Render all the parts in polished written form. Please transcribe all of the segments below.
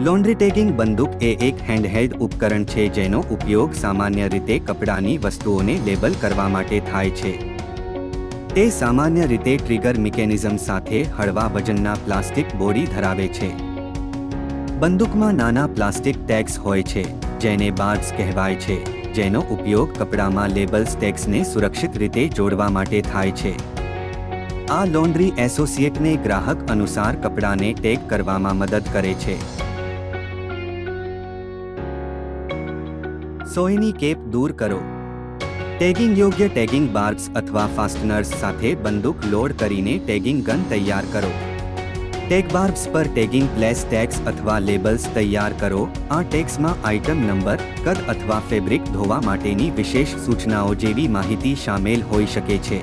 Laundry tagging બંદૂક એ એક handheld ઉપકરણ છે જેનો ઉપયોગ સામાન્ય રીતે કપડાની વસ્તુઓને લેબલ કરવા માટે થાય છે. તે સામાન્ય રીતે ટ્રિગર મિકેનિઝમ સાથે હળવા વજનના પ્લાસ્ટિક બોડી ધરાવે છે. બંદૂકમાં નાના પ્લાસ્ટિક ટેગ્સ હોય છે જેને બાર્સ કહેવાય છે, જેનો ઉપયોગ કપડામાં લેબલ્સ ટેગ્સને સુરક્ષિત રીતે જોડવા માટે થાય છે. આ લોન્ડ્રી એસોસિએટને ગ્રાહક અનુસાર કપડાને ટેગ કરવામાં મદદ કરે છે. સોયની કેપ દૂર કરો. ટેગિંગ યોગ્ય ટેગિંગ બાર્સ અથવા ફાસ્ટનર્સ સાથે બંદૂક લોડ કરીને ટેગિંગ ગન તૈયાર કરો. ટેગ બાર્સ પર ટેગિંગ પ્લેસ ટેગ્સ અથવા લેબલ્સ તૈયાર કરો. આ ટેગ્સમાં આઇટમ નંબર, કદ અથવા ફેબ્રિક ધોવા માટેની વિશેષ સૂચનાઓ જેવી માહિતી શામેલ હોઈ શકે છે.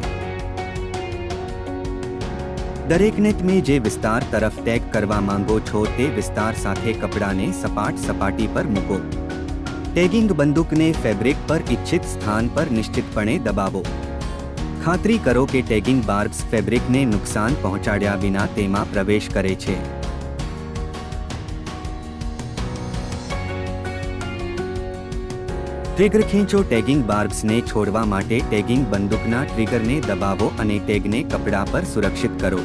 દરેકને તમે જે વિસ્તાર તરફ ટેગ કરવા માંગો છો તે વિસ્તાર સાથે કપડાને સપાટ સપાટી પર મૂકો. ટેગિંગ બંદૂકને ફેબ્રિક પર ઇચ્છિત સ્થાન પર નિશ્ચિતપણે દબાવો. ખાતરી કરો કે ટેગિંગ બાર્બ્સ ફેબ્રિકને નુકસાન પહોંચાડ્યા વિના તેમાં પ્રવેશ કરે છે. ટ્રિગર ખેંચો. ટેગિંગ બાર્બ્સને છોડવા માટે ટેગિંગ બંદૂકના ટ્રિગરને દબાવો અને ટેગને કપડા પર સુરક્ષિત કરો.